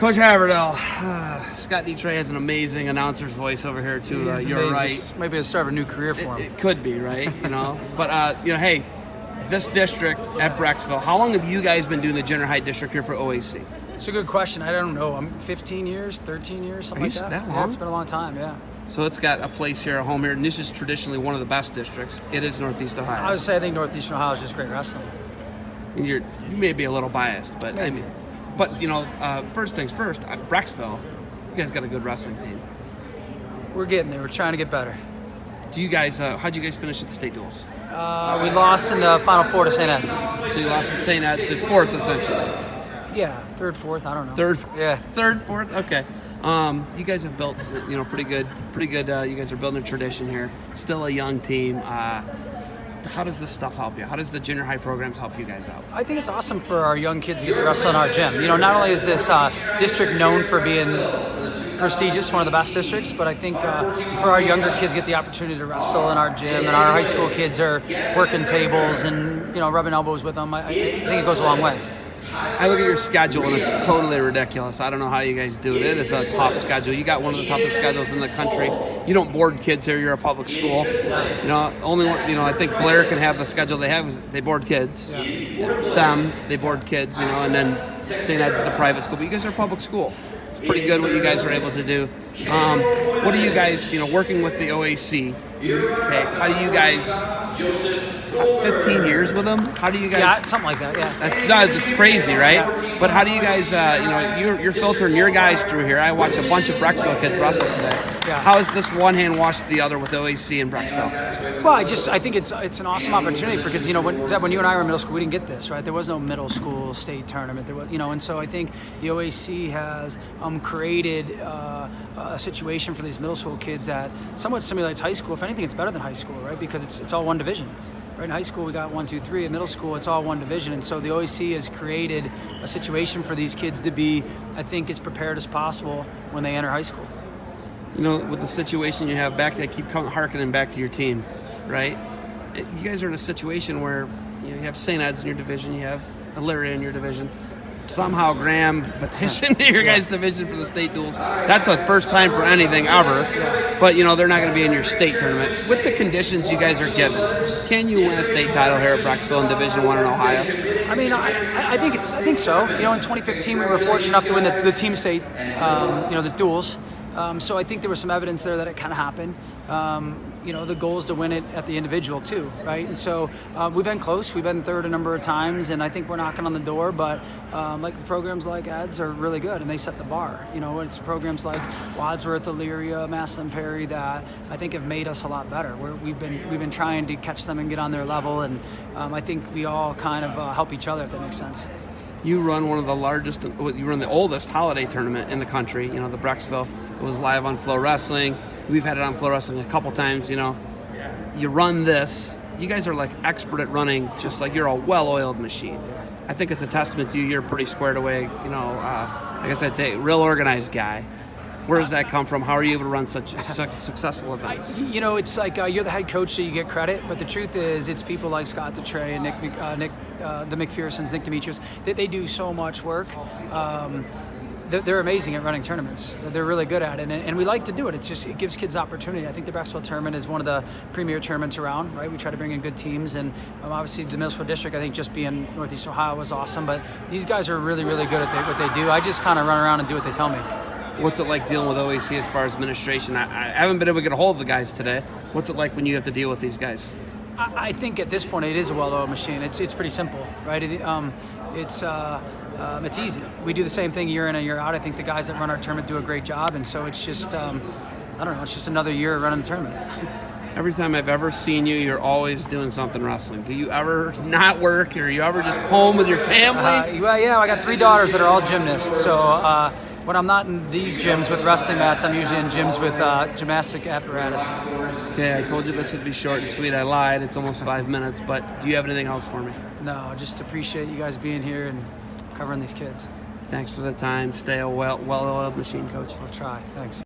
Coach Haverdill, Scott Detroit has an amazing announcer's voice over here too. You're right. This might be the start of a new career for him. It could be, right? But hey, this district at Brecksville. How long have you guys been doing the junior high district here for OAC? It's a good question. I don't know. I'm 15 years, 13 years, something like that. That long? Yeah, it's been a long time. Yeah. So it's got a place here, a home here, and this is traditionally one of the best districts. It is Northeast Ohio. I would say I think Northeastern Ohio is just great wrestling. And you may be a little biased, but Maybe. First things first. Brecksville, you guys got a good wrestling team. We're getting there. We're trying to get better. Do you guys? How'd you guys finish at the state duels? We lost in the Final Four to St. Ed's. So you lost to St. Ed's at fourth, essentially. Yeah, third, fourth. I don't know. Third. Yeah. Third, fourth. Okay. You guys have built, pretty good. You guys are building a tradition here. Still a young team. How does this stuff help you? How does the junior high programs help you guys out? I think it's awesome for our young kids to get to wrestle in our gym. Not only is this district known for being prestigious, one of the best districts, but I think for our younger kids get the opportunity to wrestle in our gym, and our high school kids are working tables and rubbing elbows with them. I think it goes a long way. I look at your schedule and it's totally ridiculous. I don't know how you guys do it. It is a tough schedule. You got one of the toughest schedules in the country. You don't board kids here. You're a public school. Only one, I think Blair can have the schedule they have. They board kids. Yeah. SEM, they board kids. And then St. Ed's is a private school. But you guys are a public school. It's pretty good what you guys are able to do. What do you guys, working with the OAC? Okay, how do you guys? 15 years with them? How do you guys? Yeah, something like that. Yeah. That's crazy, right? Yeah. But how do you guys? You're filtering your guys through here. I watched a bunch of Brecksville kids wrestle today. Yeah. How is this one hand washed the other with OAC and Brecksville? Well, I think it's an awesome opportunity for kids. When you and I were in middle school, we didn't get this, right? There was no middle school state tournament. There was, and so I think the OAC has created a situation for these middle school kids that somewhat simulates high school. If anything, it's better than high school, right? Because it's all one division. Right, in high school, we got 1, 2, 3. In middle school, it's all one division. And so the OAC has created a situation for these kids to be, I think, as prepared as possible when they enter high school. With the situation you have back, I keep harkening back to your team, right? You guys are in a situation where you have St. Ed's in your division, you have Elyria in your division. Somehow Graham petitioned your guys' division for the state duels. That's a first time for anything ever. But they're not going to be in your state tournament. With the conditions you guys are given, can you win a state title here at Brecksville in Division I in Ohio? I mean, I think so. In 2015 we were fortunate enough to win the team state, the duels. So I think there was some evidence there that it kind of happened. The goal is to win it at the individual too, right? And so we've been close. We've been third a number of times, and I think we're knocking on the door. But like the programs like ADS are really good, and they set the bar. It's programs like Wadsworth, Elyria, Massillon, Perry that I think have made us a lot better. We've been trying to catch them and get on their level, and I think we all kind of help each other, if that makes sense. You run one of the largest, you run the oldest holiday tournament in the country, the Brecksville. It was live on Flow Wrestling. We've had it on Flow Wrestling a couple times, You run this. You guys are like expert at running, just like you're a well-oiled machine. I think it's a testament to you. You're pretty squared away, I guess I'd say real organized guy. Where does that come from? How are you able to run such successful events? It's like you're the head coach, so you get credit. But the truth is, it's people like Scott Detroit and the McPhersons, Nick Demetrius. They do so much work. They're amazing at running tournaments. They're really good at it, and we like to do it. It gives kids opportunity. I think the Brecksville tournament is one of the premier tournaments around, right? We try to bring in good teams, and obviously the middle school district, I think just being Northeast Ohio was awesome, but these guys are really, really good at what they do. I just kind of run around and do what they tell me. What's it like dealing with OAC as far as administration? I haven't been able to get a hold of the guys today. What's it like when you have to deal with these guys? I think at this point it is a well-oiled machine. It's pretty simple, right? It's easy. We do the same thing year in and year out. I think the guys that run our tournament do a great job, and so it's just, it's just another year running the tournament. Every time I've ever seen you, you're always doing something wrestling. Do you ever not work, or are you ever just home with your family? Well, yeah, I got 3 daughters that are all gymnasts, so when I'm not in these gyms with wrestling mats, I'm usually in gyms with gymnastic apparatus. Okay, I told you this would be short and sweet. I lied. It's almost 5 minutes, but do you have anything else for me? No, I just appreciate you guys being here and covering these kids. Thanks for the time. Stay a well-oiled machine, Coach. We'll try. Thanks.